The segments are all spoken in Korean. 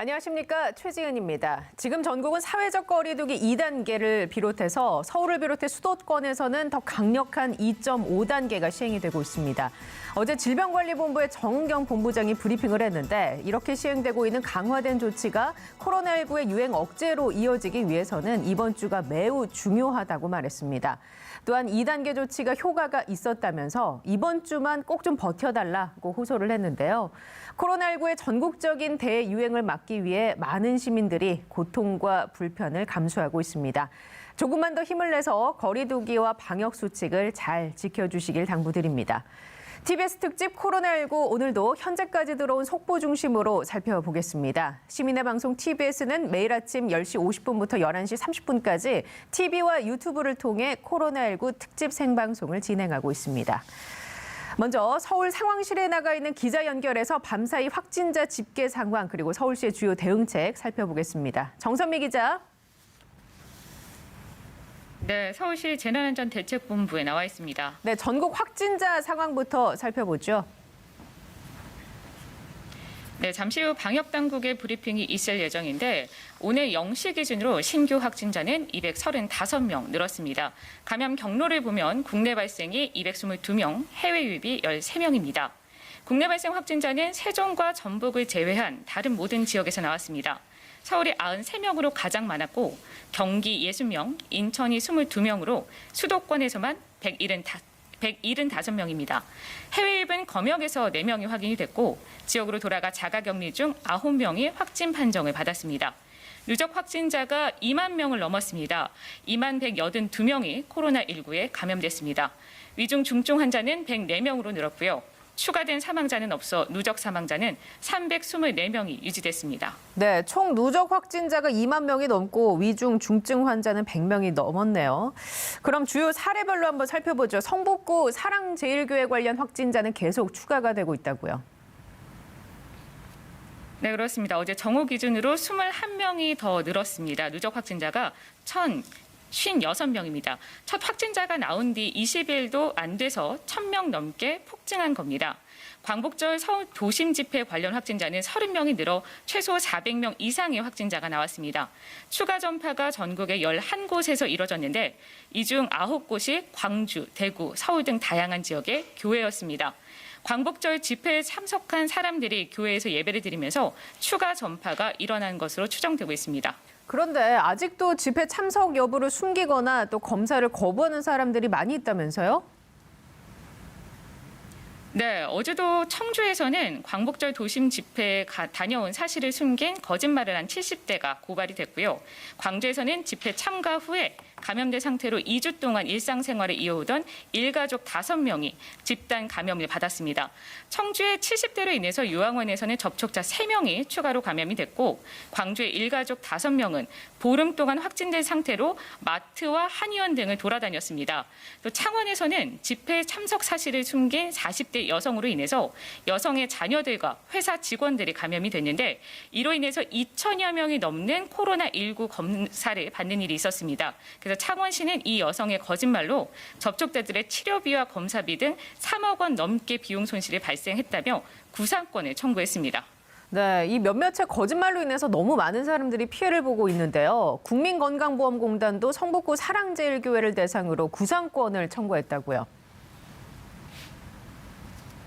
안녕하십니까. 최지은입니다. 지금 전국은 사회적 거리두기 2단계를 비롯해서 서울을 비롯해 수도권에서는 더 강력한 2.5단계가 시행이 되고 있습니다. 어제 질병관리본부의 정은경 본부장이 브리핑을 했는데 이렇게 시행되고 있는 강화된 조치가 코로나19의 유행 억제로 이어지기 위해서는 이번 주가 매우 중요하다고 말했습니다. 또한 2단계 조치가 효과가 있었다면서 이번 주만 꼭 좀 버텨달라고 호소를 했는데요. 코로나19의 전국적인 대유행을 막기 위해 많은 시민들이 고통과 불편을 감수하고 있습니다. 조금만 더 힘을 내서 거리두기와 방역 수칙을 잘 지켜주시길 당부드립니다. TBS 특집 코로나19 오늘도 현재까지 들어온 속보 중심으로 살펴보겠습니다. 시민의 방송 TBS는 매일 아침 10시 50분부터 11시 30분까지 TV와 유튜브를 통해 코로나19 특집 생방송을 진행하고 있습니다. 먼저 서울 상황실에 나가 있는 기자 연결해서 밤사이 확진자 집계 상황 그리고 서울시의 주요 대응책 살펴보겠습니다. 정선미 기자. 네, 서울시 재난안전대책본부에 나와 있습니다. 네, 전국 확진자 상황부터 살펴보죠. 네, 잠시 후 방역당국의 브리핑이 있을 예정인데 오늘 0시 기준으로 신규 확진자는 235명 늘었습니다. 감염 경로를 보면 국내 발생이 222명, 해외 유입이 13명입니다. 국내 발생 확진자는 세종과 전북을 제외한 다른 모든 지역에서 나왔습니다. 서울이 93명으로 가장 많았고 경기 60명, 인천이 22명으로 수도권에서만 175명입니다. 해외 유입은 검역에서 4명이 확인이 됐고 지역으로 돌아가 자가격리 중 9명이 확진 판정을 받았습니다. 누적 확진자가 2만 명을 넘었습니다. 2만 182명이 코로나19에 감염됐습니다. 위중 중증 환자는 104명으로 늘었고요. 추가된 사망자는 없어 누적 사망자는 324명이 유지됐습니다. 네, 총 누적 확진자가 2만 명이 넘고 위중 중증 환자는 100명이 넘었네요. 그럼 주요 사례별로 한번 살펴보죠. 성북구 사랑제일교회 관련 확진자는 계속 추가가 되고 있다고요. 네, 그렇습니다. 어제 정오 기준으로 21명이 더 늘었습니다. 누적 확진자가 1,056명입니다. 첫 확진자가 나온 뒤 20일도 안 돼서 1,000명 넘게 폭증한 겁니다. 광복절 서울 도심 집회 관련 확진자는 30명이 늘어 최소 400명 이상의 확진자가 나왔습니다. 추가 전파가 전국의 11곳에서 이뤄졌는데 이 중 9곳이 광주, 대구, 서울 등 다양한 지역의 교회였습니다. 광복절 집회에 참석한 사람들이 교회에서 예배를 드리면서 추가 전파가 일어난 것으로 추정되고 있습니다. 그런데 아직도 집회 참석 여부를 숨기거나 또 검사를 거부하는 사람들이 많이 있다면서요? 네, 어제도 청주에서는 광복절 도심 집회에 다녀온 사실을 숨긴 거짓말을 한 70대가 고발이 됐고요. 광주에서는 집회 참가 후에 감염된 상태로 2주 동안 일상생활을 이어오던 일가족 5명이 집단 감염을 받았습니다. 청주의 70대로 인해서 요양원에서는 접촉자 3명이 추가로 감염이 됐고 광주의 일가족 5명은 보름 동안 확진된 상태로 마트와 한의원 등을 돌아다녔습니다. 또 창원에서는 집회 참석 사실을 숨긴 40대 여성으로 인해서 여성의 자녀들과 회사 직원들이 감염이 됐는데 이로 인해서 2천여 명이 넘는 코로나19 검사를 받는 일이 있었습니다. 그래서 창원시는 이 여성의 거짓말로 접촉자들의 치료비와 검사비 등 3억 원 넘게 비용 손실이 발생했다며 구상권을 청구했습니다. 네, 이 몇몇의 거짓말로 인해서 너무 많은 사람들이 피해를 보고 있는데요. 국민건강보험공단도 성북구 사랑제일교회를 대상으로 구상권을 청구했다고요.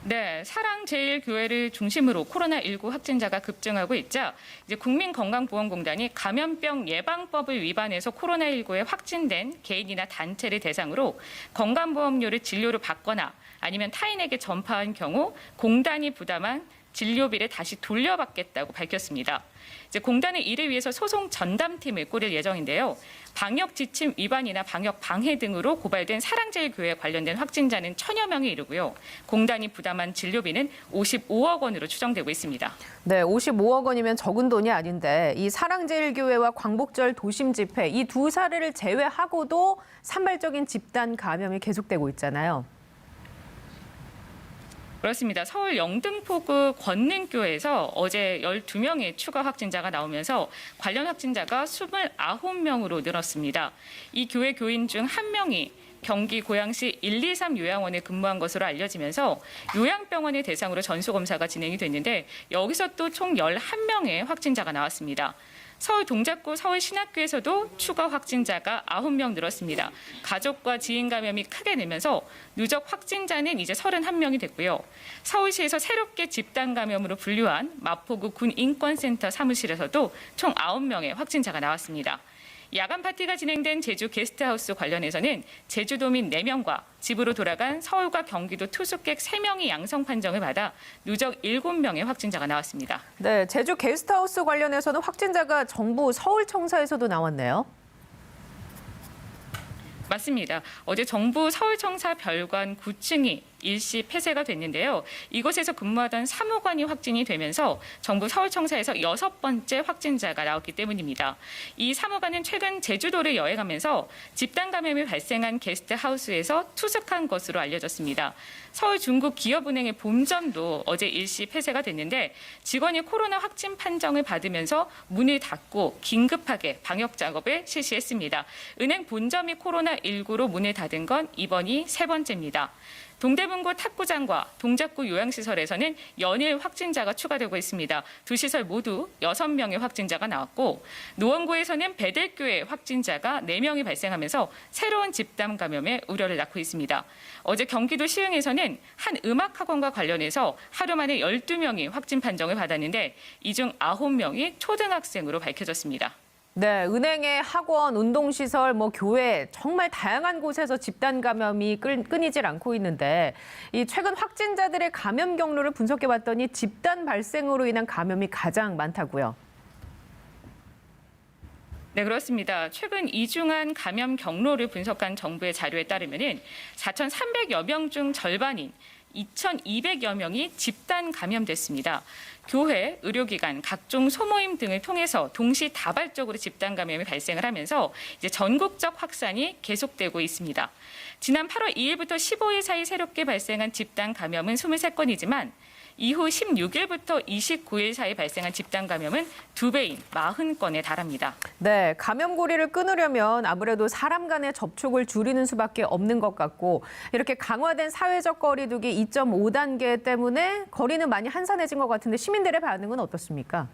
네, 사랑제일교회를 중심으로 코로나19 확진자가 급증하고 있자 이제 국민건강보험공단이 감염병 예방법을 위반해서 코로나19에 확진된 개인이나 단체를 대상으로 건강보험료를 진료로 받거나 아니면 타인에게 전파한 경우 공단이 부담한 진료비를 다시 돌려받겠다고 밝혔습니다. 이제 공단은 이를 위해서 소송 전담팀을 꾸릴 예정인데요. 방역 지침 위반이나 방역 방해 등으로 고발된 사랑제일교회 관련된 확진자는 1,000여 명에 이르고요. 공단이 부담한 진료비는 55억 원으로 추정되고 있습니다. 네, 55억 원이면 적은 돈이 아닌데 이 사랑제일교회와 광복절 도심 집회 이 두 사례를 제외하고도 산발적인 집단 감염이 계속되고 있잖아요. 그렇습니다. 서울 영등포구 권능교에서 어제 12명의 추가 확진자가 나오면서 관련 확진자가 29명으로 늘었습니다. 이 교회 교인 중 1명이 경기 고양시 123 요양원에 근무한 것으로 알려지면서 요양병원의 대상으로 전수검사가 진행이 됐는데 여기서 또 총 11명의 확진자가 나왔습니다. 서울 동작구 서울신학교에서도 추가 확진자가 9명 늘었습니다. 가족과 지인 감염이 크게 늘면서 누적 확진자는 이제 31명이 됐고요. 서울시에서 새롭게 집단 감염으로 분류한 마포구 군인권센터 사무실에서도 총 9명의 확진자가 나왔습니다. 야간 파티가 진행된 제주 게스트하우스 관련해서는 제주도민 4명과 집으로 돌아간 서울과 경기도 투숙객 3명이 양성 판정을 받아 누적 7명의 확진자가 나왔습니다. 네, 제주 게스트하우스 관련해서는 확진자가 정부 서울청사에서도 나왔네요. 맞습니다. 어제 정부 서울청사 별관 9층이 일시 폐쇄가 됐는데요. 이곳에서 근무하던 사무관이 확진이 되면서 정부 서울청사에서 6번째 확진자가 나왔기 때문입니다. 이 사무관은 최근 제주도를 여행하면서 집단 감염이 발생한 게스트하우스에서 투숙한 것으로 알려졌습니다. 서울중국기업은행의 본점도 어제 일시 폐쇄가 됐는데 직원이 코로나 확진 판정을 받으면서 문을 닫고 긴급하게 방역 작업을 실시했습니다. 은행 본점이 코로나19로 문을 닫은 건 이번이 3번째입니다. 동대문구 탁구장과 동작구 요양시설에서는 연일 확진자가 추가되고 있습니다. 두 시설 모두 6명의 확진자가 나왔고 노원구에서는 베델교회 확진자가 4명이 발생하면서 새로운 집단 감염에 우려를 낳고 있습니다. 어제 경기도 시흥에서는 한 음악학원과 관련해서 하루 만에 12명이 확진 판정을 받았는데 이 중 9명이 초등학생으로 밝혀졌습니다. 네, 은행의 학원, 운동시설, 교회 정말 다양한 곳에서 집단 감염이 끊이질 않고 있는데 이 최근 확진자들의 감염 경로를 분석해봤더니 집단 발생으로 인한 감염이 가장 많다고요. 네, 그렇습니다. 최근 이중한 감염 경로를 분석한 정부의 자료에 따르면 4,300여 명 중 절반인 2,200여 명이 집단 감염됐습니다. 교회, 의료기관, 각종 소모임 등을 통해서 동시다발적으로 집단 감염이 발생을 하면서 이제 전국적 확산이 계속되고 있습니다. 지난 8월 2일부터 15일 사이 새롭게 발생한 집단 감염은 23건이지만 이후 16일부터 29일 사이 발생한 집단 감염은 2배인 40건에 달합니다. 네, 감염고리를 끊으려면 아무래도 사람 간의 접촉을 줄이는 수밖에 없는 것 같고 이렇게 강화된 사회적 거리 두기 2.5단계 때문에 거리는 많이 한산해진 것 같은데 시민들의 반응은 어떻습니까?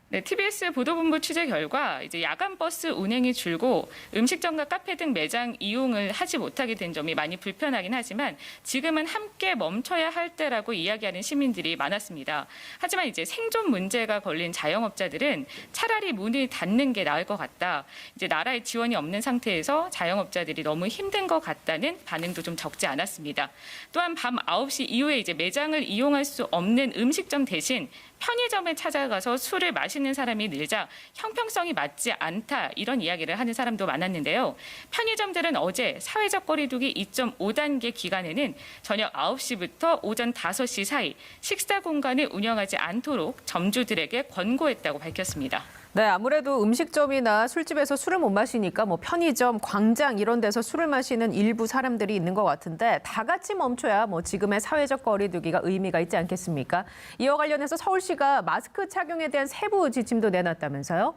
네, TBS 보도본부 취재 결과 이제 야간 버스 운행이 줄고 음식점과 카페 등 매장 이용을 하지 못하게 된 점이 많이 불편하긴 하지만 지금은 함께 멈춰야 할 때라고 이야기하는 시민들이 많았습니다. 하지만 이제 생존 문제가 걸린 자영업자들은 차라리 문을 닫는 게 나을 것 같다. 이제 나라의 지원이 없는 상태에서 자영업자들이 너무 힘든 것 같다는 반응도 좀 적지 않았습니다. 또한 밤 9시 이후에 이제 매장을 이용할 수 없는 음식점 대신 편의점에 찾아가서 술을 마시는 사람이 늘자 형평성이 맞지 않다 이런 이야기를 하는 사람도 많았는데요. 편의점들은 어제 사회적 거리 두기 2.5단계 기간에는 저녁 9시부터 오전 5시 사이 식사 공간을 운영하지 않도록 점주들에게 권고했다고 밝혔습니다. 네, 아무래도 음식점이나 술집에서 술을 못 마시니까 편의점, 광장 이런 데서 술을 마시는 일부 사람들이 있는 것 같은데 다 같이 멈춰야 지금의 사회적 거리 두기가 의미가 있지 않겠습니까? 이와 관련해서 서울시가 마스크 착용에 대한 세부 지침도 내놨다면서요?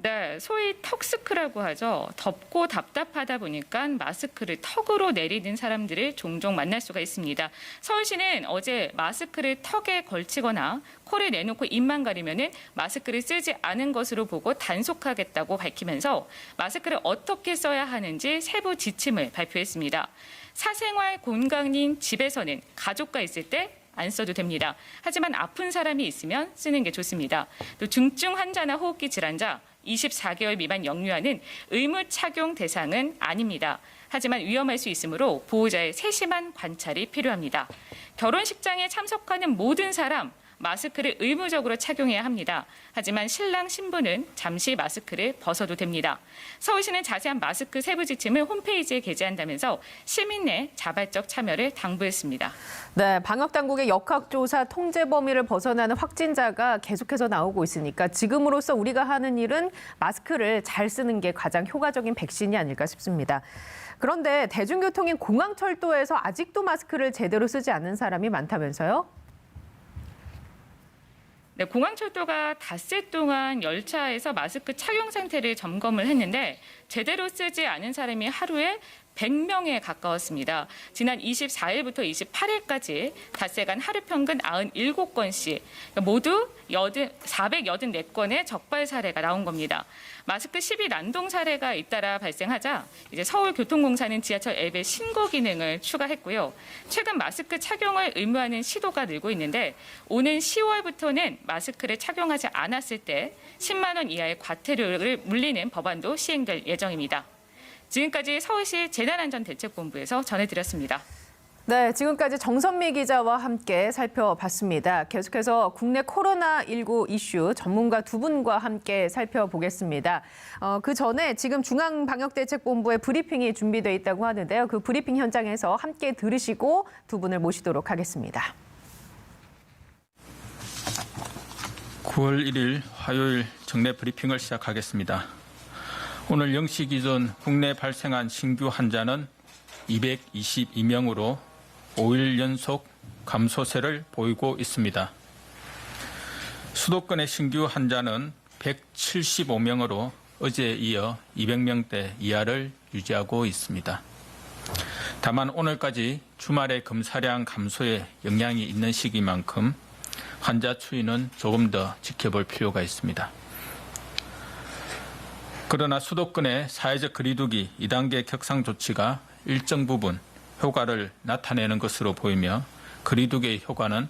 네, 소위 턱스크라고 하죠. 덥고 답답하다 보니까 마스크를 턱으로 내리는 사람들을 종종 만날 수가 있습니다. 서울시는 어제 마스크를 턱에 걸치거나 코를 내놓고 입만 가리면은 마스크를 쓰지 않은 것으로 보고 단속하겠다고 밝히면서 마스크를 어떻게 써야 하는지 세부 지침을 발표했습니다. 사생활 공간인 집에서는 가족과 있을 때 안 써도 됩니다. 하지만 아픈 사람이 있으면 쓰는 게 좋습니다. 또 중증 환자나 호흡기 질환자, 24개월 미만 영유아는 의무 착용 대상은 아닙니다. 하지만 위험할 수 있으므로 보호자의 세심한 관찰이 필요합니다. 결혼식장에 참석하는 모든 사람, 마스크를 의무적으로 착용해야 합니다. 하지만 신랑 신부는 잠시 마스크를 벗어도 됩니다. 서울시는 자세한 마스크 세부 지침을 홈페이지에 게재한다면서 시민 내 자발적 참여를 당부했습니다. 네, 방역당국의 역학조사 통제 범위를 벗어나는 확진자가 계속해서 나오고 있으니까 지금으로서 우리가 하는 일은 마스크를 잘 쓰는 게 가장 효과적인 백신이 아닐까 싶습니다. 그런데 대중교통인 공항철도에서 아직도 마스크를 제대로 쓰지 않는 사람이 많다면서요? 네, 공항철도가 닷새 동안 열차에서 마스크 착용 상태를 점검을 했는데 제대로 쓰지 않은 사람이 하루에 100명에 가까웠습니다. 지난 24일부터 28일까지 닷새간 하루 평균 97건씩 모두 484건의 적발 사례가 나온 겁니다. 마스크 시비 난동 사례가 잇따라 발생하자 이제 서울교통공사는 지하철 앱에 신고 기능을 추가했고요. 최근 마스크 착용을 의무화하는 시도가 늘고 있는데 오는 10월부터는 마스크를 착용하지 않았을 때 10만 원 이하의 과태료를 물리는 법안도 시행될 예정입니다. 지금까지 서울시 재난안전대책본부에서 전해드렸습니다. 네, 지금까지 정선미 기자와 함께 살펴봤습니다. 계속해서 국내 코로나19 이슈 전문가 두 분과 함께 살펴보겠습니다. 그 전에 지금 중앙방역대책본부의 브리핑이 준비되어 있다고 하는데요. 그 브리핑 현장에서 함께 들으시고 두 분을 모시도록 하겠습니다. 9월 1일 화요일 정례 브리핑을 시작하겠습니다. 오늘 0시 기준 국내 발생한 신규 환자는 222명으로 5일 연속 감소세를 보이고 있습니다. 수도권의 신규 환자는 175명으로 어제에 이어 200명대 이하를 유지하고 있습니다. 다만 오늘까지 주말의 검사량 감소에 영향이 있는 시기만큼 환자 추이는 조금 더 지켜볼 필요가 있습니다. 그러나 수도권의 사회적 거리두기 2단계 격상 조치가 일정 부분 효과를 나타내는 것으로 보이며 거리두기의 효과는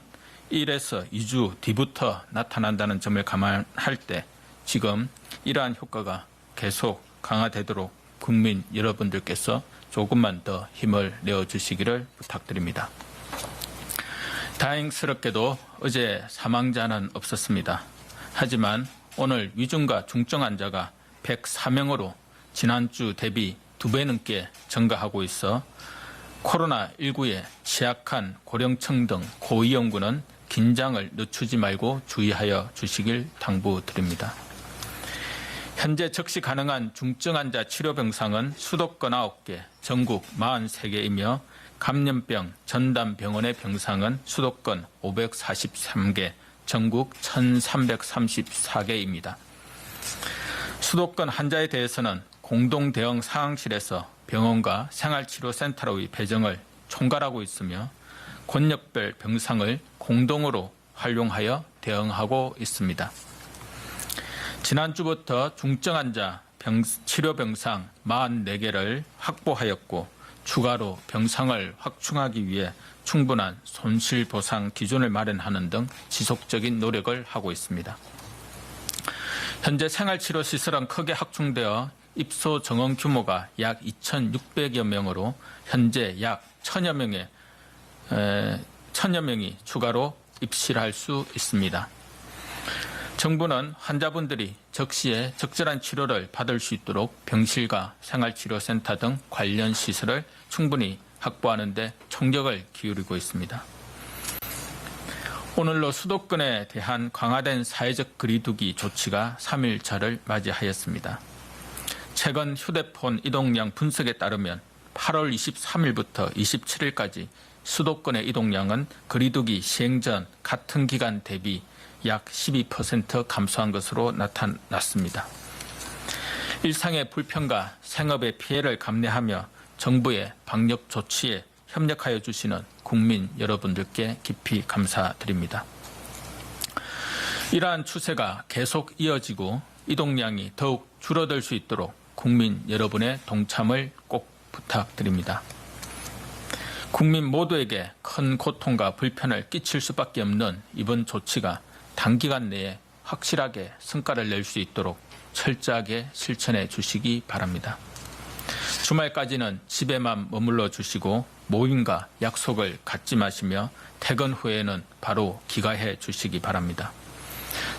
1에서 2주 뒤부터 나타난다는 점을 감안할 때 지금 이러한 효과가 계속 강화되도록 국민 여러분들께서 조금만 더 힘을 내어주시기를 부탁드립니다. 다행스럽게도 어제 사망자는 없었습니다. 하지만 오늘 위중과 중증 환자가 104명으로 지난주 대비 2배 넘게 증가하고 있어 코로나19에 취약한 고령층 등 고위험군은 긴장을 늦추지 말고 주의하여 주시길 당부드립니다. 현재 적시 가능한 중증 환자 치료 병상은 수도권 9개, 전국 43개이며 감염병 전담 병원의 병상은 수도권 543개, 전국 1334개입니다. 수도권 환자에 대해서는 공동 대응 상황실에서 병원과 생활치료센터로의 배정을 총괄하고 있으며 권역별 병상을 공동으로 활용하여 대응하고 있습니다. 지난주부터 중증 환자 치료 병상 44개를 확보하였고 추가로 병상을 확충하기 위해 충분한 손실보상 기준을 마련하는 등 지속적인 노력을 하고 있습니다. 현재 생활치료시설은 크게 확충되어 입소 정원 규모가 약 2,600여 명으로 현재 약 1,000여 명이 추가로 입실할 수 있습니다. 정부는 환자분들이 적시에 적절한 치료를 받을 수 있도록 병실과 생활치료센터 등 관련 시설을 충분히 확보하는 데 총력을 기울이고 있습니다. 오늘로 수도권에 대한 강화된 사회적 거리두기 조치가 3일차를 맞이하였습니다. 최근 휴대폰 이동량 분석에 따르면 8월 23일부터 27일까지 수도권의 이동량은 거리두기 시행 전 같은 기간 대비 약 12% 감소한 것으로 나타났습니다. 일상의 불편과 생업의 피해를 감내하며 정부의 방역 조치에 협력하여 주시는 국민 여러분들께 깊이 감사드립니다. 이러한 추세가 계속 이어지고 이동량이 더욱 줄어들 수 있도록 국민 여러분의 동참을 꼭 부탁드립니다. 국민 모두에게 큰 고통과 불편을 끼칠 수밖에 없는 이번 조치가 단기간 내에 확실하게 성과를 낼 수 있도록 철저하게 실천해 주시기 바랍니다. 주말까지는 집에만 머물러 주시고 모임과 약속을 갖지 마시며 퇴근 후에는 바로 귀가해 주시기 바랍니다.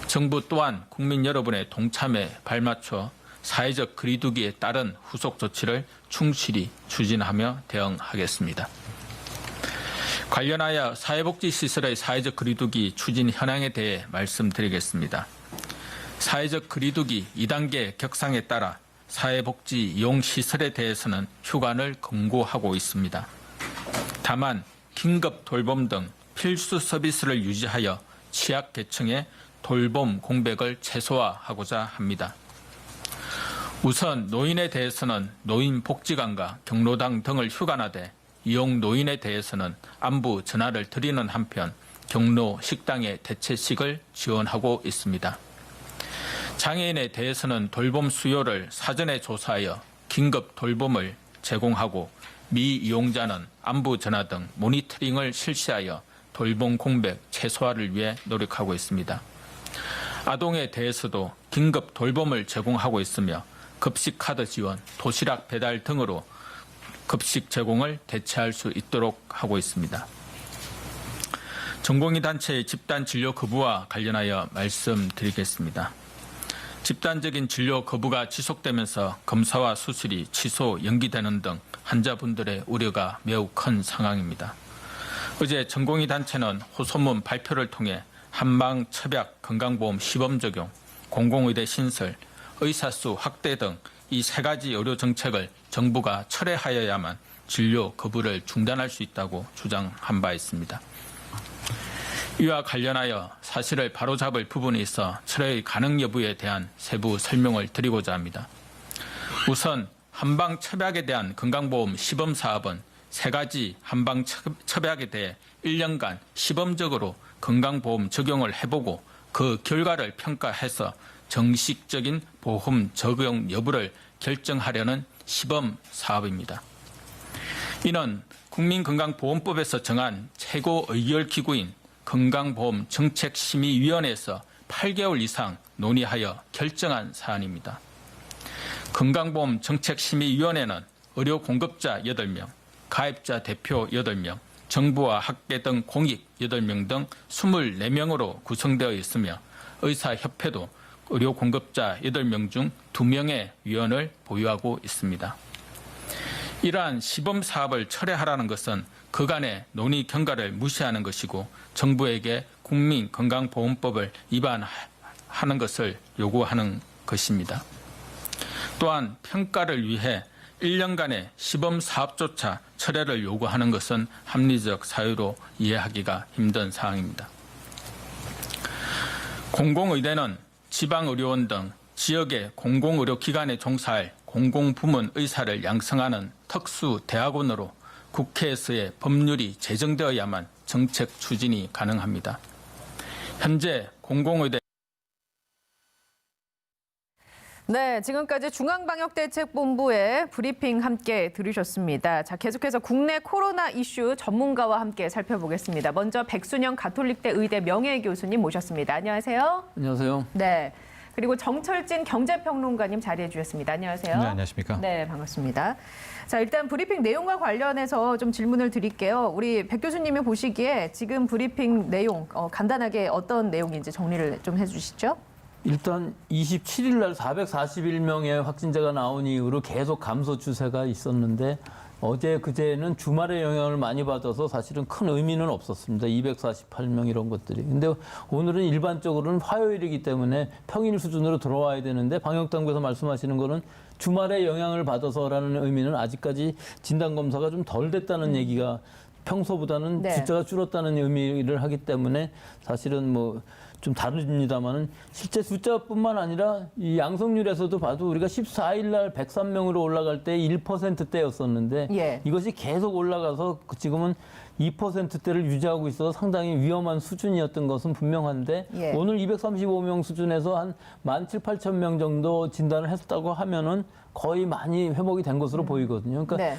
정부 또한 국민 여러분의 동참에 발맞춰 사회적 거리두기에 따른 후속 조치를 충실히 추진하며 대응하겠습니다. 관련하여 사회복지시설의 사회적 거리두기 추진 현황에 대해 말씀드리겠습니다. 사회적 거리두기 2단계 격상에 따라 사회복지 이용시설에 대해서는 휴관을 권고하고 있습니다. 다만 긴급 돌봄 등 필수 서비스를 유지하여 취약계층에 돌봄 공백을 최소화하고자 합니다. 우선 노인에 대해서는 노인복지관과 경로당 등을 휴관하되 이용 노인에 대해서는 안부 전화를 드리는 한편 경로 식당의 대체식을 지원하고 있습니다. 장애인에 대해서는 돌봄 수요를 사전에 조사하여 긴급 돌봄을 제공하고 미이용자는 안부 전화 등 모니터링을 실시하여 돌봄 공백 최소화를 위해 노력하고 있습니다. 아동에 대해서도 긴급 돌봄을 제공하고 있으며 급식 카드 지원, 도시락 배달 등으로 급식 제공을 대체할 수 있도록 하고 있습니다. 전공의 단체의 집단 진료 거부와 관련하여 말씀드리겠습니다. 집단적인 진료 거부가 지속되면서 검사와 수술이 취소, 연기되는 등 환자분들의 우려가 매우 큰 상황입니다. 어제 전공의 단체는 호소문 발표를 통해 한방 처약 건강보험 시범 적용, 공공의대 신설, 의사수 확대 등 이 세 가지 의료 정책을 정부가 철회하여야만 진료 거부를 중단할 수 있다고 주장한 바 있습니다. 이와 관련하여 사실을 바로잡을 부분이 있어 철회 가능 여부에 대한 세부 설명을 드리고자 합니다. 우선 한방 첩약에 대한 건강보험 시범 사업은 세 가지 한방 첩약에 대해 1년간 시범적으로 건강보험 적용을 해보고 그 결과를 평가해서 정식적인 보험 적용 여부를 결정하려는 시범 사업입니다. 이는 국민건강보험법에서 정한 최고 의결기구인 건강보험정책심의위원회에서 8개월 이상 논의하여 결정한 사안입니다. 건강보험정책심의위원회는 의료 공급자 8명, 가입자 대표 8명, 정부와 학계 등 공익 8명 등 24명으로 구성되어 있으며 의사협회도 의료 공급자 8명 중 2명의 위원을 보유하고 있습니다. 이러한 시범 사업을 철회하라는 것은 그간의 논의 경과를 무시하는 것이고 정부에게 국민건강보험법을 위반하는 것을 요구하는 것입니다. 또한 평가를 위해 1년간의 시범 사업조차 철회를 요구하는 것은 합리적 사유로 이해하기가 힘든 사항입니다. 공공의대는 지방의료원 등 지역의 공공의료기관에 종사할 공공부문 의사를 양성하는 특수대학원으로 국회에서의 법률이 제정되어야만 정책 추진이 가능합니다. 현재 공공의대 네, 지금까지 중앙방역대책본부의 브리핑 함께 들으셨습니다. 자, 계속해서 국내 코로나 이슈 전문가와 함께 살펴보겠습니다. 먼저 백순영 가톨릭대 의대 명예교수님 모셨습니다. 안녕하세요. 안녕하세요. 네, 그리고 정철진 경제평론가님 자리해 주셨습니다. 안녕하세요. 네, 안녕하십니까. 네, 반갑습니다. 자, 일단 브리핑 내용과 관련해서 좀 질문을 드릴게요. 우리 백 교수님이 보시기에 지금 브리핑 내용 간단하게 어떤 내용인지 정리를 좀 해주시죠. 일단 27일 날 441명의 확진자가 나온 이후로 계속 감소 추세가 있었는데 어제 그제는 주말에 영향을 많이 받아서 사실은 큰 의미는 없었습니다. 248명 이런 것들이. 근데 오늘은 일반적으로는 화요일이기 때문에 평일 수준으로 들어와야 되는데 방역당국에서 말씀하시는 거는 주말에 영향을 받아서라는 의미는 아직까지 진단검사가 좀 덜 됐다는 얘기가 평소보다는 네. 숫자가 줄었다는 의미를 하기 때문에 사실은 뭐 좀 다릅니다만은 실제 숫자뿐만 아니라 이 양성률에서도 봐도 우리가 14일 날 103명으로 올라갈 때 1%대였었는데 예. 이것이 계속 올라가서 지금은 2%대를 유지하고 있어서 상당히 위험한 수준이었던 것은 분명한데 예. 오늘 235명 수준에서 한 17,800명 정도 진단을 했다고 하면은 거의 많이 회복이 된 것으로 보이거든요. 그러니까 네.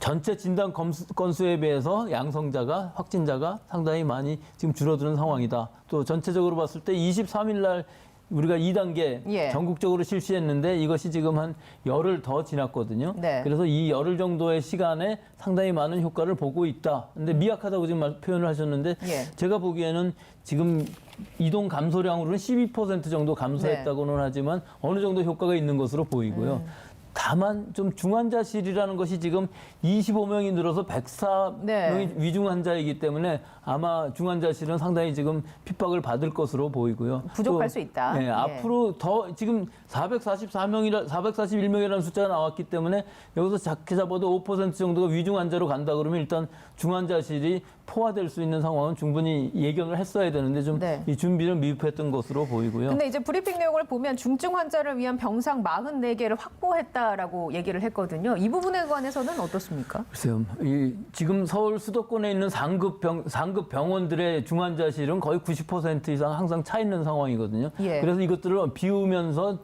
전체 진단 건수에 비해서 양성자가 확진자가 상당히 많이 지금 줄어드는 상황이다. 또 전체적으로 봤을 때 23일 날 우리가 2단계 예. 전국적으로 실시했는데 이것이 지금 한 열흘 더 지났거든요. 네. 그래서 이 열흘 정도의 시간에 상당히 많은 효과를 보고 있다. 근데 미약하다고 지금 표현을 하셨는데 예. 제가 보기에는 지금 이동 감소량으로는 12% 정도 감소했다고는 하지만 어느 정도 효과가 있는 것으로 보이고요. 다만 좀 중환자실이라는 것이 지금 25명이 늘어서 104명이 네. 위중 환자이기 때문에 아마 중환자실은 상당히 지금 핍박을 받을 것으로 보이고요. 부족할 또, 수 있다. 네, 예. 앞으로 더 지금 441명이라는 숫자가 나왔기 때문에 여기서 작게 잡아도 5% 정도가 위중 환자로 간다 그러면 일단 중환자실이 포화될 수 있는 상황은 충분히 예견을 했어야 되는데 좀 네. 이 준비를 미흡했던 것으로 보이고요. 근데 이제 브리핑 내용을 보면 중증 환자를 위한 병상 44개를 확보했다라고 얘기를 했거든요. 이 부분에 관해서는 어떻습니까? 글쎄요. 지금 서울 수도권에 있는 상급 병원들의 중환자실은 거의 90% 이상 항상 차 있는 상황이거든요. 예. 그래서 이것들을 비우면서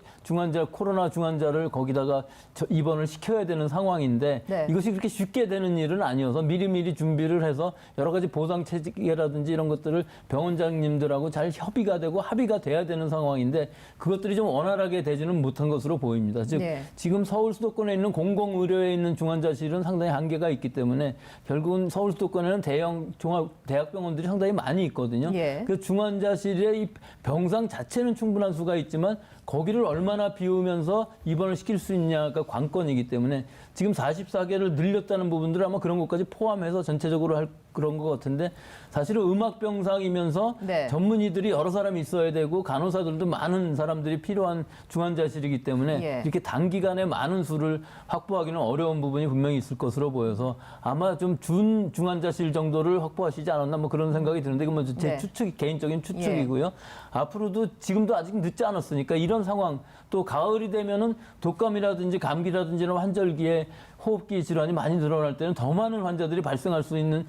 코로나 중환자를 거기다가 입원을 시켜야 되는 상황인데 네. 이것이 그렇게 쉽게 되는 일은 아니어서 미리미리 준비를 해서 여러 가지 보상 체계라든지 이런 것들을 병원장님들하고 잘 협의가 되고 합의가 돼야 되는 상황인데 그것들이 좀 원활하게 되지는 못한 것으로 보입니다. 즉 네. 지금 서울 수도권에 있는 공공의료에 있는 중환자실은 상당히 한계가 있기 때문에 결국은 서울 수도권에는 대형 종합대학병원들이 상당히 많이 있거든요. 예. 그 중환자실의 이 병상 자체는 충분한 수가 있지만 거기를 얼마나 비우면서 입원을 시킬 수 있냐가 관건이기 때문에 지금 44개를 늘렸다는 부분들 아마 그런 것까지 포함해서 전체적으로 할 그런 것 같은데 사실은 음악병상이면서 네. 전문의들이 여러 사람이 있어야 되고 간호사들도 많은 사람들이 필요한 중환자실이기 때문에 예. 이렇게 단기간에 많은 수를 확보하기는 어려운 부분이 분명히 있을 것으로 보여서 아마 좀 중환자실 정도를 확보하시지 않았나 뭐 그런 생각이 드는데 이건 제 네. 개인적인 추측이고요. 앞으로도 지금도 아직 늦지 않았으니까 이런 상황 또 가을이 되면은 독감이라든지 감기라든지 이런 환절기에 호흡기 질환이 많이 늘어날 때는 더 많은 환자들이 발생할 수 있는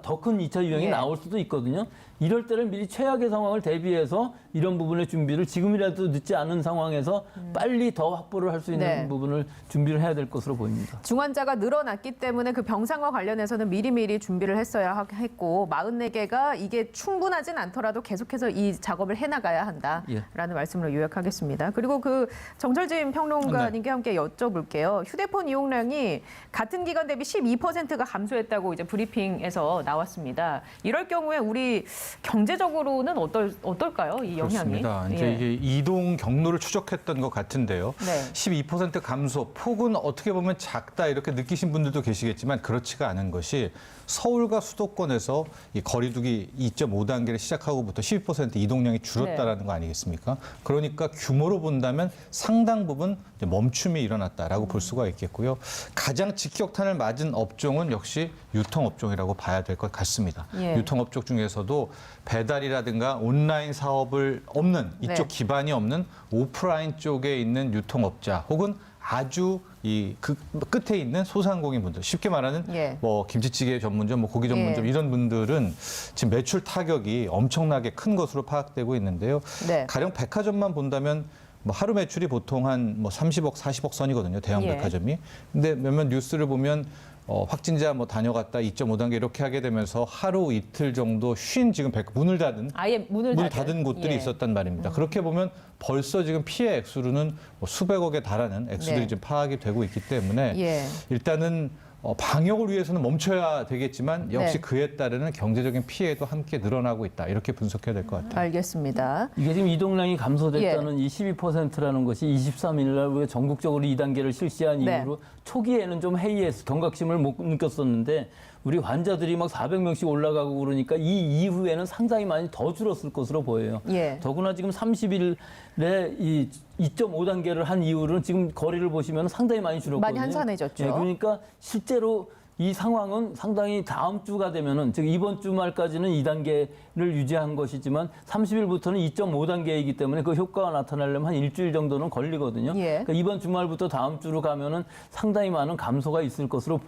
더 큰 2차 유행이 예. 나올 수도 있거든요. 이럴 때는 미리 최악의 상황을 대비해서 이런 부분의 준비를 지금이라도 늦지 않은 상황에서 빨리 더 확보를 할 수 있는 네. 부분을 준비를 해야 될 것으로 보입니다. 중환자가 늘어났기 때문에 그 병상과 관련해서는 미리미리 준비를 했어야 했고 44개가 이게 충분하진 않더라도 계속해서 이 작업을 해나가야 한다라는 말씀으로 요약하겠습니다. 그리고 그 정철진 평론가님께 함께 여쭤볼게요. 휴대폰 이용량이 같은 기간 대비 12%가 감소했다고 이제 브리핑에서 나왔습니다. 이럴 경우에 우리 경제적으로는 어떨까요? 이 영향이. 그렇습니다. 이제 예. 이게 이동 경로를 추적했던 것 같은데요. 네. 12% 감소, 폭은 어떻게 보면 작다 이렇게 느끼신 분들도 계시겠지만 그렇지가 않은 것이 서울과 수도권에서 이 거리두기 2.5단계를 시작하고부터 12% 이동량이 줄었다라는 거 아니겠습니까? 그러니까 규모로 본다면 상당 부분 이제 멈춤이 일어났다라고 볼 수가 있겠고요. 가장 직격탄을 맞은 업종은 역시 유통업종이라고 봐야 될 것 같습니다. 예. 유통업종 중에서도 배달이라든가 온라인 사업을 없는 이쪽 네. 기반이 없는 오프라인 쪽에 있는 유통업자 혹은 아주 그 끝에 있는 소상공인분들 쉽게 말하는 예. 뭐 김치찌개 전문점, 뭐 고기 전문점 예. 이런 분들은 지금 매출 타격이 엄청나게 큰 것으로 파악되고 있는데요. 네. 가령 백화점만 본다면 뭐 하루 매출이 보통 한 뭐 30억, 40억 선이거든요. 대형 예. 백화점이. 근데 몇몇 뉴스를 보면 확진자 뭐 다녀갔다 2.5단계 이렇게 하게 되면서 하루 이틀 정도 쉰 지금 문을 닫은 아예 문을 닫은 곳들이 예. 있었단 말입니다. 그렇게 보면 벌써 지금 피해 액수로는 뭐 수백억에 달하는 액수들이 네. 지금 파악이 되고 있기 때문에 예. 일단은 방역을 위해서는 멈춰야 되겠지만 역시 네. 그에 따르는 경제적인 피해도 함께 늘어나고 있다. 이렇게 분석해야 될 것 같아요. 알겠습니다. 이게 지금 이동량이 감소됐다는 예. 이 12%라는 것이 23일 날 우리가 전국적으로 2단계를 실시한 네. 이후로 초기에는 좀 해이해서 경각심을 못 느꼈었는데 우리 환자들이 막 400명씩 올라가고 그러니까 이 이후에는 상당히 많이 더 줄었을 것으로 보여요. 예. 더구나 지금 30일에 이 2.5단계를 한 이후로는 지금 거리를 보시면 상당히 많이 줄었거든요. 많이 한산해졌죠. 예, 그러니까 실제로 이 상황은 상당히 다음 주가 되면은 즉 이번 주말까지는 2단계를 유지한 것이지만 30일부터는 2.5단계이기 때문에 그 효과가 나타나려면 한 일주일 정도는 걸리거든요. 예. 그러니까 이번 주말부터 다음 주로 가면은 상당히 많은 감소가 있을 것으로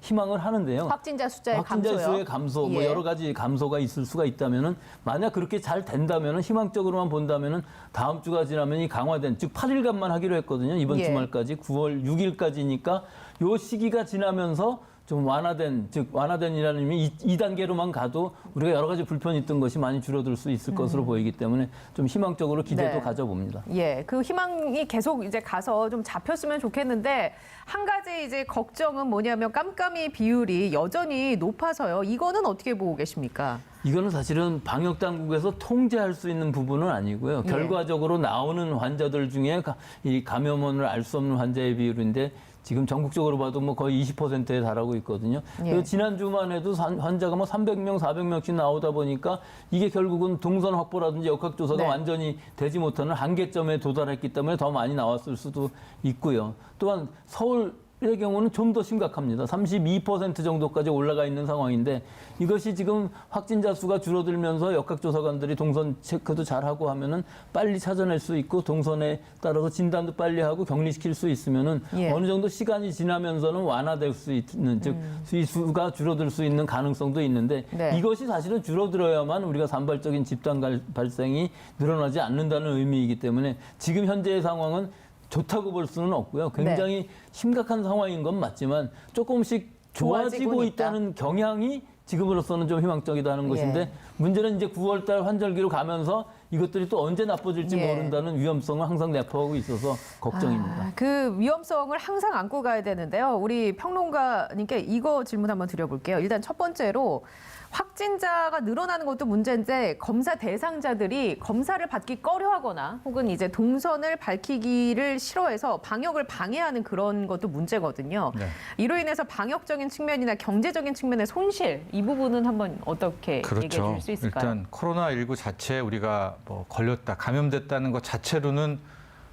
희망을 하는데요. 확진자 숫자의 확진자 감소요. 수의 감소, 뭐 예. 여러 가지 감소가 있을 수가 있다면은 만약 그렇게 잘 된다면은 희망적으로만 본다면은 다음 주가 지나면 이 강화된 즉 8일간만 하기로 했거든요. 이번 예. 주말까지 9월 6일까지니까 요 시기가 지나면서 좀 완화된, 즉 완화된이라는 의미 2단계로만 가도 우리가 여러 가지 불편이 있던 것이 많이 줄어들 수 있을 것으로 보이기 때문에 좀 희망적으로 기대도 네. 가져봅니다. 예, 그 희망이 계속 이제 가서 좀 잡혔으면 좋겠는데 한 가지 이제 걱정은 뭐냐면 깜깜이 비율이 여전히 높아서요. 이거는 어떻게 보고 계십니까? 이거는 사실은 방역 당국에서 통제할 수 있는 부분은 아니고요. 예. 결과적으로 나오는 환자들 중에 이 감염원을 알 수 없는 환자의 비율인데 지금 전국적으로 봐도 뭐 거의 20%에 달하고 있거든요. 예. 그리고 지난주만 해도 환자가 뭐 300명, 400명씩 나오다 보니까 이게 결국은 동선 확보라든지 역학조사가 네. 완전히 되지 못하는 한계점에 도달했기 때문에 더 많이 나왔을 수도 있고요. 또한 서울의 경우는 좀 더 심각합니다. 32% 정도까지 올라가 있는 상황인데 이것이 지금 확진자 수가 줄어들면서 역학조사관들이 동선 체크도 잘하고 하면은 빨리 찾아낼 수 있고 동선에 따라서 진단도 빨리 하고 격리시킬 수 있으면은 예. 어느 정도 시간이 지나면서는 완화될 수 있는 즉 이 수가 줄어들 수 있는 가능성도 있는데 네. 이것이 사실은 줄어들어야만 우리가 산발적인 집단 발생이 늘어나지 않는다는 의미이기 때문에 지금 현재의 상황은 좋다고 볼 수는 없고요. 굉장히 심각한 상황인 건 맞지만 조금씩 좋아지고 좋아지고는 있다. 있다는 경향이 지금으로서는 좀 희망적이다는 것인데 예. 문제는 이제 9월달 환절기로 가면서 이것들이 또 언제 나빠질지 예. 모른다는 위험성을 항상 내포하고 있어서 걱정입니다. 그 위험성을 항상 안고 가야 되는데요. 우리 평론가님께 이거 질문 한번 드려볼게요. 일단 첫 번째로 확진자가 늘어나는 것도 문제인데 검사 대상자들이 검사를 받기 꺼려하거나 혹은 이제 동선을 밝히기를 싫어해서 방역을 방해하는 그런 것도 문제거든요. 네. 이로 인해서 방역적인 측면이나 경제적인 측면의 손실 이 부분은 한번 어떻게 얘기해 줄 수 있을까요? 일단 코로나19 자체에 우리가 뭐 걸렸다, 감염됐다는 것 자체로는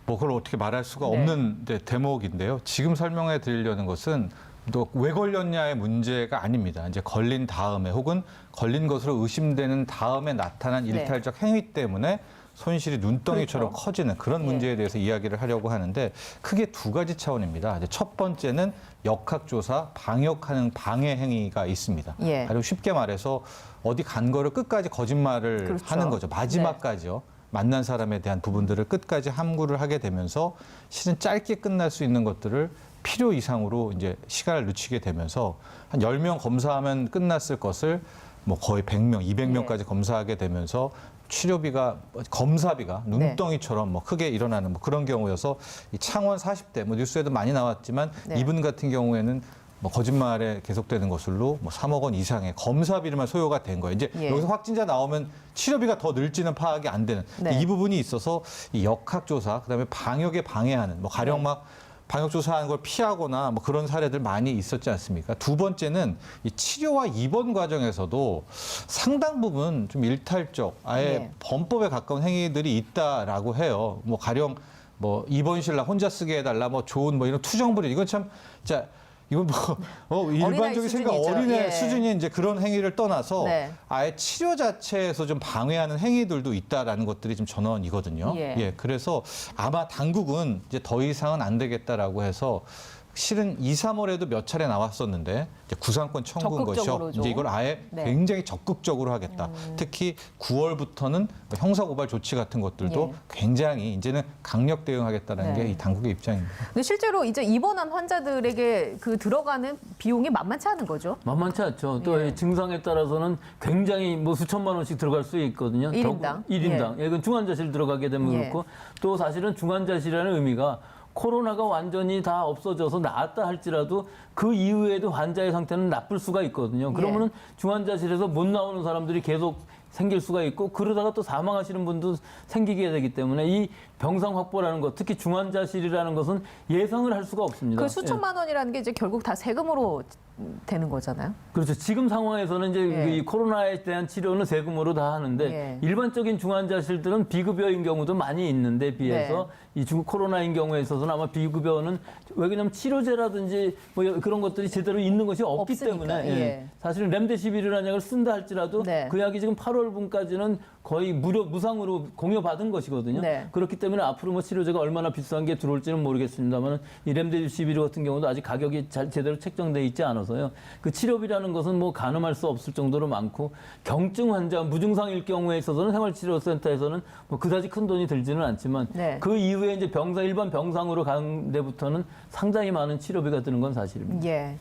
뭐 그걸 어떻게 말할 수가 네. 없는 대목인데요. 지금 설명해 드리려는 것은 또 왜 걸렸냐의 문제가 아닙니다. 이제 걸린 다음에 혹은 걸린 것으로 의심되는 다음에 나타난 네. 일탈적 행위 때문에 손실이 눈덩이처럼 그렇죠. 커지는 그런 예. 문제에 대해서 이야기를 하려고 하는데 크게 두 가지 차원입니다. 이제 첫 번째는 역학조사, 방역하는 방해 행위가 있습니다. 예. 그리고 쉽게 말해서 어디 간 거를 끝까지 거짓말을 그렇죠. 하는 거죠. 마지막까지요. 만난 사람에 대한 부분들을 끝까지 함구를 하게 되면서 실은 짧게 끝날 수 있는 것들을 필요 이상으로 이제 시간을 늦추게 되면서 한 10명 검사하면 끝났을 것을 뭐 거의 100명, 200명까지 검사하게 되면서 치료비가 검사비가 눈덩이처럼 뭐 크게 일어나는 뭐 그런 경우여서 이 창원 40대 뭐 뉴스에도 많이 나왔지만 네. 이분 같은 경우에는 뭐 거짓말에 계속되는 것으로 뭐 3억 원 이상의 검사비로만 소요가 된 거예요. 이제 예. 여기서 확진자 나오면 치료비가 더 늘지는 파악이 안 되는 네. 이 부분이 있어서 이 역학조사 그다음에 방역에 방해하는 뭐 가령 네. 막 방역조사하는 걸 피하거나 뭐 그런 사례들 많이 있었지 않습니까? 두 번째는 이 치료와 입원 과정에서도 상당 부분 좀 일탈적 아예 네. 범법에 가까운 행위들이 있다라고 해요. 뭐 가령 뭐 입원실 나 혼자 쓰게 해달라 뭐 좋은 뭐 이런 투정부리 이건 참 진짜 이건 뭐 일반적인 생각 수준이죠. 어린애 예. 수준의 이제 그런 행위를 떠나서 네. 아예 치료 자체에서 좀 방해하는 행위들도 있다라는 것들이 좀 전원이거든요. 예. 그래서 아마 당국은 이제 더 이상은 안 되겠다라고 해서 실은 2, 3월에도 몇 차례 나왔었는데 이제 구상권 청구인 것이요. 적극적으로 좀. 이제 이걸 아예 네. 굉장히 적극적으로 하겠다. 특히 9월부터는 형사고발 조치 같은 것들도 예. 굉장히 이제는 강력 대응하겠다는 네. 게 이 당국의 입장입니다. 근데 실제로 이제 입원한 환자들에게 그 들어가는 비용이 만만치 않은 거죠. 만만치 않죠. 또 예. 이 증상에 따라서는 굉장히 뭐 수천만 원씩 들어갈 수 있거든요. 일인당? 1인당. 예, 이건 중환자실 들어가게 되면 예. 그렇고 또 사실은 중환자실이라는 의미가 코로나가 완전히 다 없어져서 나았다 할지라도 그 이후에도 환자의 상태는 나쁠 수가 있거든요. 그러면은 중환자실에서 못 나오는 사람들이 계속 생길 수가 있고 그러다가 또 사망하시는 분도 생기게 되기 때문에 이 병상 확보라는 것, 특히 중환자실이라는 것은 예상을 할 수가 없습니다. 그 수천만 원이라는 게 이제 결국 다 세금으로 되는 거잖아요. 그렇죠. 지금 상황에서는 이제 예. 이 코로나에 대한 치료는 세금으로 다 하는데 예. 일반적인 중환자실들은 비급여인 경우도 많이 있는데 비해서 이 코로나인 경우에 있어서는 아마 비급여는 왜냐하면 치료제라든지 뭐 그런 것들이 제대로 있는 것이 없기 없으니까, 때문에 예. 사실은 렘데시비르라는 약을 쓴다 할지라도 네. 그 약이 지금 8월분까지는 거의 무상으로 공여받은 것이거든요. 네. 그렇기 때문에 앞으로 뭐 치료제가 얼마나 비싼 게 들어올지는 모르겠습니다만 이 렘데시비르 같은 경우도 아직 가격이 제대로 책정돼 있지 않아서요. 그 치료비라는 것은 뭐 가늠할 수 없을 정도로 많고 경증 환자, 무증상일 경우에 있어서는 생활치료센터에서는 뭐 그다지 큰 돈이 들지는 않지만 네. 그 이후에 이제 일반 병상으로 간 데부터는 상당히 많은 치료비가 드는 건 사실입니다. 예.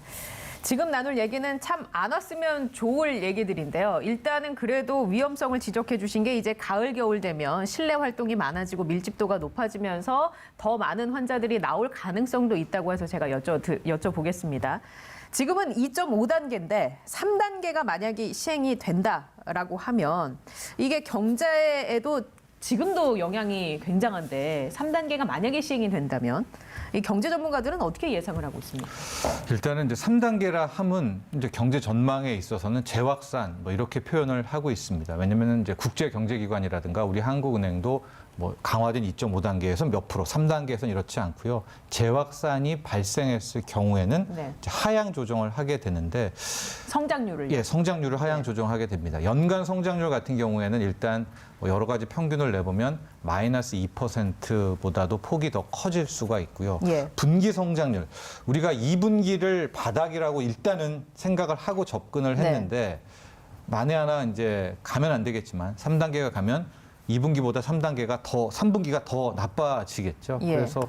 지금 나눌 얘기는 참 안 왔으면 좋을 얘기들인데요. 일단은 그래도 위험성을 지적해 주신 게 이제 가을, 겨울 되면 실내 활동이 많아지고 밀집도가 높아지면서 더 많은 환자들이 나올 가능성도 있다고 해서 제가 여쭤보겠습니다. 지금은 2.5단계인데 3단계가 만약에 시행이 된다라고 하면 이게 경제에도 지금도 영향이 굉장한데 3단계가 만약에 시행이 된다면 이 경제 전문가들은 어떻게 예상을 하고 있습니까? 일단은 이제 3단계라 함은 이제 경제 전망에 있어서는 재확산 뭐 이렇게 표현을 하고 있습니다. 왜냐면은 이제 국제 경제 기관이라든가 우리 한국은행도 뭐 강화된 2.5단계에서 몇 프로, 3단계에서는 이렇지 않고요. 재확산이 발생했을 경우에는 네. 이제 하향 조정을 하게 되는데 성장률을. 예, 성장률을 하향 조정하게 됩니다. 연간 성장률 같은 경우에는 일단 뭐 여러 가지 평균을 내보면 마이너스 2%보다도 폭이 더 커질 수가 있고요. 예. 분기 성장률, 우리가 2분기를 바닥이라고 일단은 생각을 하고 접근을 했는데 만에 하나 이제 가면 안 되겠지만 3단계가 가면 2분기보다 3분기가 더 나빠지겠죠. 예. 그래서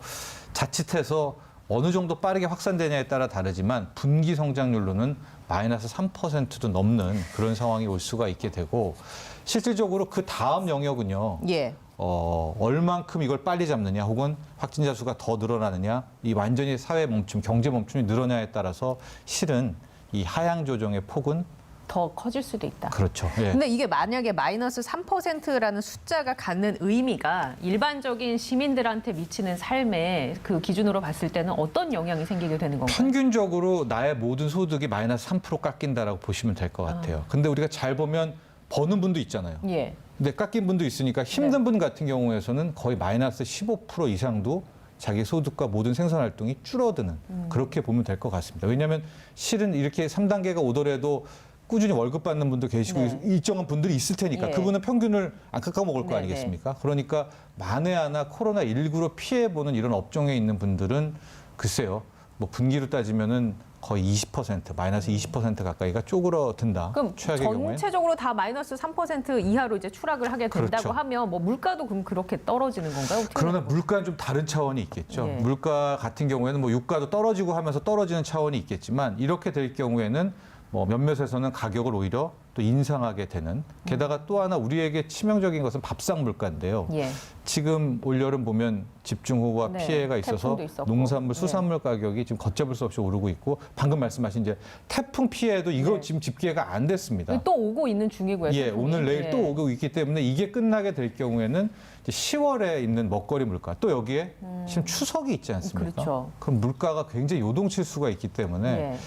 자칫해서 어느 정도 빠르게 확산되냐에 따라 다르지만 분기 성장률로는 마이너스 3%도 넘는 그런 상황이 올 수가 있게 되고 실질적으로 그 다음 영역은요. 예. 얼만큼 이걸 빨리 잡느냐 혹은 확진자 수가 더 늘어나느냐 이 완전히 사회 멈춤, 경제 멈춤이 늘어나냐에 따라서 실은 이 하향 조정의 폭은 더 커질 수도 있다. 그렇죠. 예. 근데 이게 만약에 마이너스 3%라는 숫자가 갖는 의미가 일반적인 시민들한테 미치는 삶에 그 기준으로 봤을 때는 어떤 영향이 생기게 되는 건가요? 평균적으로 나의 모든 소득이 마이너스 3% 깎인다라고 보시면 될 것 같아요. 근데 우리가 잘 보면 버는 분도 있잖아요. 예. 근데 깎인 분도 있으니까 힘든 네. 분 같은 경우에서는 거의 마이너스 15% 이상도 자기 소득과 모든 생산 활동이 줄어드는 그렇게 보면 될 것 같습니다. 왜냐하면 실은 이렇게 3단계가 오더라도 꾸준히 월급 받는 분도 계시고 네. 일정한 분들이 있을 테니까 예. 그분은 평균을 안 깎아 먹을 거 네, 아니겠습니까? 그러니까 만에 하나 코로나19로 피해보는 이런 업종에 있는 분들은 글쎄요. 뭐 분기로 따지면은 거의 20%, 마이너스 20% 가까이가 쪼그러든다. 그럼 최악의 경우에. 전체적으로 다 마이너스 3% 이하로 이제 추락을 하게 된다고 그렇죠. 하면 뭐 물가도 그럼 그렇게 떨어지는 건가요? 어떻게 그러나 되는 거예요? 물가는 좀 다른 차원이 있겠죠. 예. 물가 같은 경우에는 뭐 유가도 떨어지고 하면서 떨어지는 차원이 있겠지만 이렇게 될 경우에는 뭐 몇몇에서는 가격을 오히려 또 인상하게 되는 게다가 또 하나 우리에게 치명적인 것은 밥상 물가인데요. 예. 지금 올여름 보면 집중호우와 네, 피해가 있어서 태풍도 있었고. 농산물, 네. 수산물 가격이 지금 걷잡을 수 없이 오르고 있고 방금 말씀하신 이제 태풍 피해도 이거 네. 지금 집계가 안 됐습니다. 또 오고 있는 중이고요. 예, 태풍이. 오늘 내일 예. 또 오고 있기 때문에 이게 끝나게 될 경우에는 이제 10월에 있는 먹거리 물가 또 여기에 지금 추석이 있지 않습니까? 그렇죠. 그럼 물가가 굉장히 요동칠 수가 있기 때문에 예.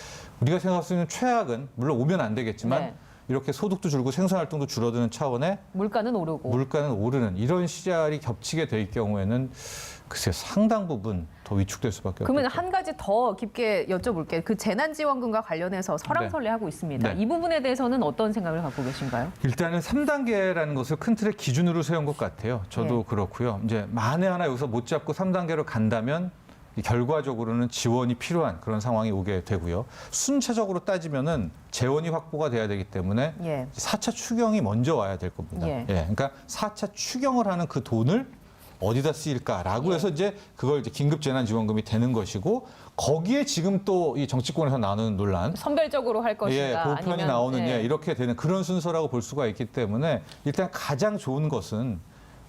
우리가 생각할 수 있는 최악은 물론 오면 안 되겠지만 네. 이렇게 소득도 줄고 생산 활동도 줄어드는 차원에 물가는 오르고. 물가는 오르는 이런 시절이 겹치게 될 경우에는 글쎄 상당 부분 더 위축될 수밖에 없겠죠. 그러면 한 가지 더 깊게 여쭤볼게요. 그 재난지원금과 관련해서 설왕설래하고 있습니다. 네. 이 부분에 대해서는 어떤 생각을 갖고 계신가요? 일단은 3단계라는 것을 큰 틀의 기준으로 세운 것 같아요. 저도 네. 그렇고요. 이제 만에 하나 여기서 못 잡고 3단계로 간다면 결과적으로는 지원이 필요한 그런 상황이 오게 되고요. 순차적으로 따지면은 재원이 확보가 돼야 되기 때문에 예. 4차 추경이 먼저 와야 될 겁니다. 예. 그러니까 4차 추경을 하는 그 돈을 어디다 쓰일까라고 예. 해서 이제 그걸 이제 긴급 재난 지원금이 되는 것이고 거기에 지금 또 이 정치권에서 나누는 논란 선별적으로 할 것인가 보편이 아니면 나오느냐 예. 이렇게 되는 그런 순서라고 볼 수가 있기 때문에 일단 가장 좋은 것은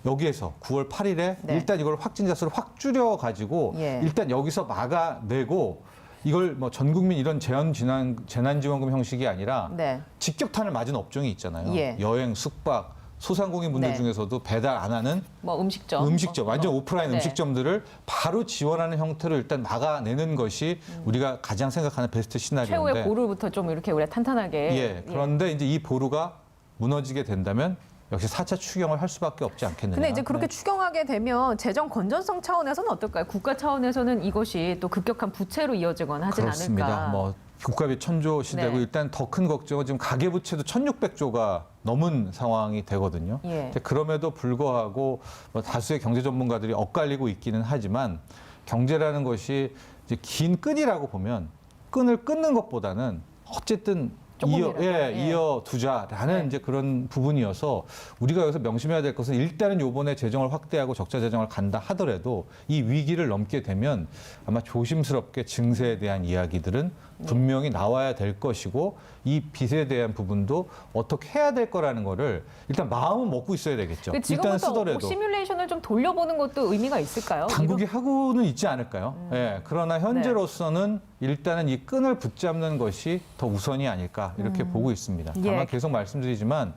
여기에서 9월 8일에 네. 일단 이걸 확진자 수를 확 줄여 가지고 예. 일단 여기서 막아내고 이걸 뭐 전 국민 이런 재난지원금 형식이 아니라 네. 직격탄을 맞은 업종이 있잖아요. 예. 여행, 숙박, 소상공인 분들 네. 중에서도 배달 안 하는 뭐 음식점, 완전 오프라인 네. 음식점들을 바로 지원하는 형태로 일단 막아내는 것이 우리가 가장 생각하는 베스트 시나리오인데 최후의 보루부터 좀 이렇게 우리가 탄탄하게. 예, 그런데 이제 이 보루가 무너지게 된다면 역시 4차 추경을 할 수밖에 없지 않겠느냐. 근데 이제 그렇게 네. 추경하게 되면 재정 건전성 차원에서는 어떨까요? 국가 차원에서는 이것이 또 급격한 부채로 이어지거나 하진 그렇습니다. 않을까. 뭐 국가비 천조 시대고 네. 일단 더 큰 걱정은 지금 가계부채도 1,600조가 넘은 상황이 되거든요. 예. 그럼에도 불구하고 뭐 다수의 경제 전문가들이 엇갈리고 있기는 하지만 경제라는 것이 이제 긴 끈이라고 보면 끈을 끊는 것보다는 어쨌든 조금이라도, 예. 이어두자라는 네. 이제 그런 부분이어서 우리가 여기서 명심해야 될 것은 일단은 요번에 재정을 확대하고 적자 재정을 간다 하더라도 이 위기를 넘게 되면 아마 조심스럽게 증세에 대한 이야기들은 분명히 나와야 될 것이고 이 빚에 대한 부분도 어떻게 해야 될 거라는 거를 일단 마음은 먹고 있어야 되겠죠. 일단 지금부터 쓰더라도. 시뮬레이션을 좀 돌려보는 것도 의미가 있을까요? 당국이 하고는 있지 않을까요? 예, 그러나 현재로서는 일단은 이 끈을 붙잡는 것이 더 우선이 아닐까 이렇게 보고 있습니다. 다만 예. 계속 말씀드리지만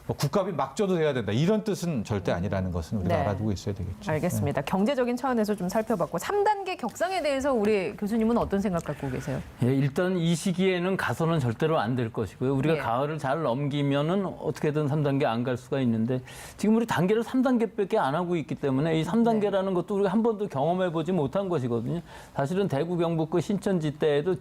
뭐 국가비 막 줘도 해야 된다 이런 뜻은 절대 아니라는 것은 우리가 네. 알아두고 있어야 되겠죠. 알겠습니다. 경제적인 차원에서 좀 살펴봤고 3단계 격상에 대해서 우리 교수님은 어떤 생각 갖고 계세요? 예, 일단 이 시기에는 가서는 절대로 안 될 것이고요. 우리가 예. 가을을 잘 넘기면은 어떻게든 3단계 안 갈 수가 있는데 지금 우리 단계를 3단계밖에 안 하고 있기 때문에 이 3단계라는 것도 우리가 한 번도 경험해 보지 못한 것이거든요. 사실은 대구 경북 그 신천지 때에도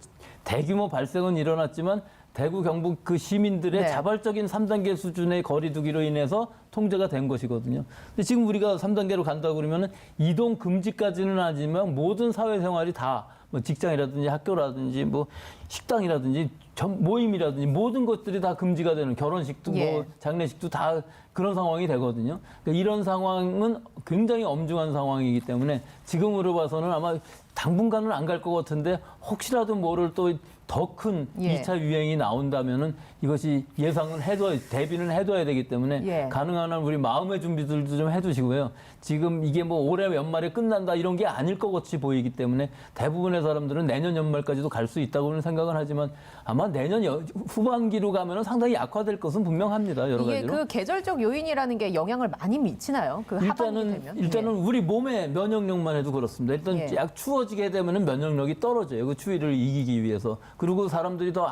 대규모 발생은 일어났지만 대구 경북 그 시민들의 네. 자발적인 3단계 수준의 거리두기로 인해서 통제가 된 것이거든요. 근데 지금 우리가 3단계로 간다고 그러면은 이동 금지까지는 하지만 모든 사회생활이 다 뭐 직장이라든지 학교라든지 뭐 식당이라든지 모임이라든지 모든 것들이 다 금지가 되는 결혼식도 예. 뭐 장례식도 다 그런 상황이 되거든요. 그러니까 이런 상황은 굉장히 엄중한 상황이기 때문에 지금으로 봐서는 아마 당분간은 안 갈 것 같은데 혹시라도 모를 또 더 큰 예. 2차 유행이 나온다면은 이것이 예상은 대비는 해둬야 되기 때문에 예. 가능한 한 우리 마음의 준비들도 좀 해두시고요. 지금 이게 뭐 올해 연말에 끝난다 이런 게 아닐 것 같이 보이기 때문에 대부분의 사람들은 내년 연말까지도 갈 수 있다고는 생각을 하지만 아마 내년 후반기로 가면은 상당히 약화될 것은 분명합니다. 여러 이게 가지로. 그 계절적 요인이라는 게 영향을 많이 미치나요? 그 하반기 되면? 일단은 우리 몸의 면역력만 해도 그렇습니다. 일단 예. 약 추워지게 되면은 면역력이 떨어져요. 그 추위를 이기기 위해서. 그리고 사람들이 더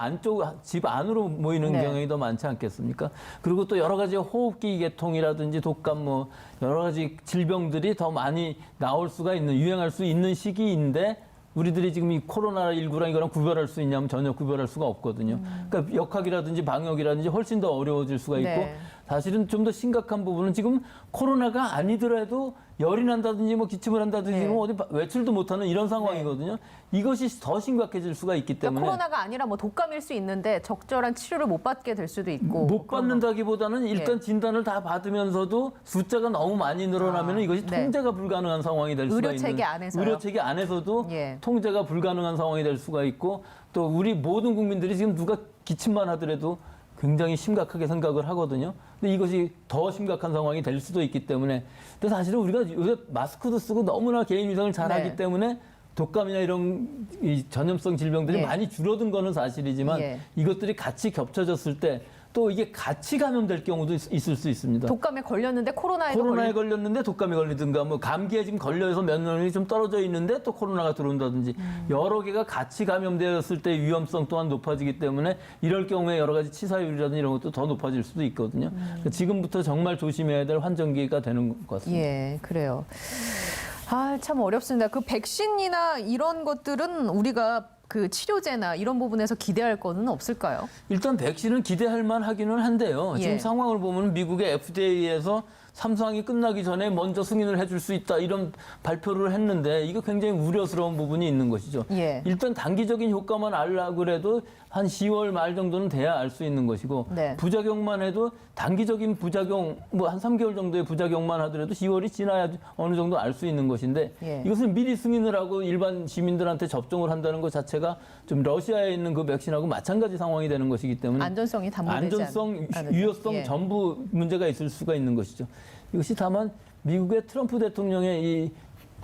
집 안으로 모이는 네. 경향이 더 많지 않겠습니까? 그리고 또 여러 가지 호흡기 계통이라든지 독감 뭐 여러 가지 질병들이 더 많이 나올 수가 있는 유행할 수 있는 시기인데 우리들이 지금 이 코로나19랑 이거랑 구별할 수 있냐면 전혀 구별할 수가 없거든요. 그러니까 역학이라든지 방역이라든지 훨씬 더 어려워질 수가 있고 네. 사실은 좀 더 심각한 부분은 지금 코로나가 아니더라도 열이 난다든지 뭐 기침을 한다든지 네. 뭐 어디 외출도 못하는 이런 상황이거든요. 이것이 더 심각해질 수가 있기 그러니까 때문에 코로나가 아니라 뭐 독감일 수 있는데 적절한 치료를 못 받게 될 수도 있고 못 받는다기보다는 일단 예. 진단을 다 받으면서도 숫자가 너무 많이 늘어나면 이것이 네. 통제가 불가능한 상황이 될 수가 있는 의료체계 안에서요? 의료체계 안에서도 예. 통제가 불가능한 상황이 될 수가 있고 또 우리 모든 국민들이 지금 누가 기침만 하더라도 굉장히 심각하게 생각을 하거든요. 근데 이것이 더 심각한 상황이 될 수도 있기 때문에 근데 사실은 우리가 요새 마스크도 쓰고 너무나 개인 위생을 잘 네. 하기 때문에 독감이나 이런 이 전염성 질병들이 예. 많이 줄어든 거는 사실이지만 예. 이것들이 같이 겹쳐졌을 때 또 이게 같이 감염될 경우도 있을 수 있습니다. 독감에 걸렸는데 코로나에 걸렸는데 독감에 걸리든가 뭐 감기에 지금 걸려서 면역력이 좀 떨어져 있는데 또 코로나가 들어온다든지 여러 개가 같이 감염되었을 때 위험성 또한 높아지기 때문에 이럴 경우에 여러 가지 치사율이라든지 이런 것도 더 높아질 수도 있거든요. 그러니까 지금부터 정말 조심해야 될 환정기가 되는 것 같습니다. 예, 그래요. 아, 참 어렵습니다. 그 백신이나 이런 것들은 우리가 그 치료제나 이런 부분에서 기대할 거는 없을까요? 일단 백신은 기대할 만하기는 한데요. 예. 지금 상황을 보면 미국의 FDA에서 3상이 끝나기 전에 먼저 승인을 해줄 수 있다 이런 발표를 했는데 이거 굉장히 우려스러운 부분이 있는 것이죠. 예. 일단 단기적인 효과만 알려고 해도 한 10월 말 정도는 돼야 알 수 있는 것이고 네. 부작용만 해도 단기적인 부작용 뭐 한 3개월 정도의 부작용만 하더라도 10월이 지나야 어느 정도 알 수 있는 것인데 예. 이것을 미리 승인을 하고 일반 시민들한테 접종을 한다는 것 자체가 좀 러시아에 있는 그 백신하고 마찬가지 상황이 되는 것이기 때문에 안전성이 담보되지 안전성, 않은 유효성 예. 전부 문제가 있을 수가 있는 것이죠. 이것이 다만 미국의 트럼프 대통령의 이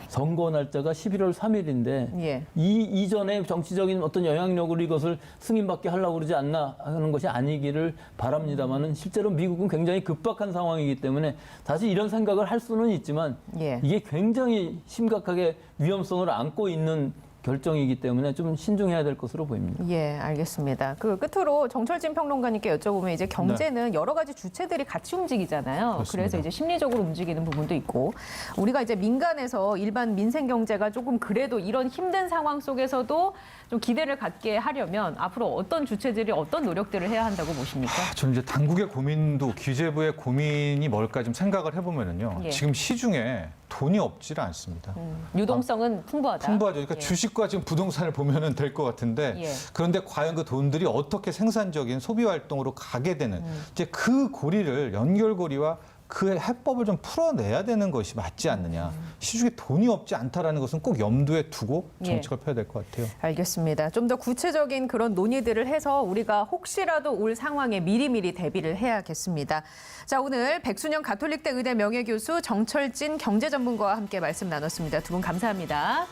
선거 날짜가 11월 3일인데 예. 이 이전에 정치적인 어떤 영향력으로 이것을 승인받게 하려고 그러지 않나 하는 것이 아니기를 바랍니다만은 실제로 미국은 굉장히 급박한 상황이기 때문에 사실 이런 생각을 할 수는 있지만 예. 이게 굉장히 심각하게 위험성을 안고 있는 결정이기 때문에 좀 신중해야 될 것으로 보입니다. 예, 알겠습니다. 그 끝으로 정철진 평론가님께 여쭤보면 이제 경제는 여러 가지 주체들이 같이 움직이잖아요. 그렇습니다. 그래서 이제 심리적으로 움직이는 부분도 있고 우리가 이제 민간에서 일반 민생 경제가 조금 그래도 이런 힘든 상황 속에서도 좀 기대를 갖게 하려면 앞으로 어떤 주체들이 어떤 노력들을 해야 한다고 보십니까? 저는 이제 당국의 고민도 기재부의 고민이 뭘까 좀 생각을 해보면은요. 예. 지금 시중에 돈이 없지를 않습니다. 유동성은 풍부하다. 풍부하죠. 그러니까 예. 주식과 지금 부동산을 보면은 될 것 같은데 예. 그런데 과연 그 돈들이 어떻게 생산적인 소비 활동으로 가게 되는 이제 그 고리를 연결고리와 그 해법을 좀 풀어내야 되는 것이 맞지 않느냐. 시중에 돈이 없지 않다라는 것은 꼭 염두에 두고 정책을 펴야 될 것 같아요. 알겠습니다. 좀 더 구체적인 그런 논의들을 해서 우리가 혹시라도 올 상황에 미리미리 대비를 해야겠습니다. 자, 오늘 백순영 가톨릭대 의대 명예교수 정철진 경제전문가와 함께 말씀 나눴습니다. 두 분 감사합니다.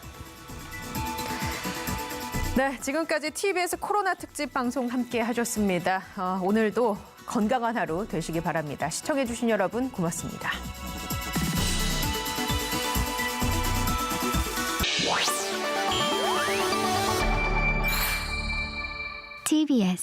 네, 지금까지 TBS 코로나 특집 방송 함께 하셨습니다. 오늘도 건강한 하루 되시기 바랍니다. 시청해주신 여러분 고맙습니다. TBS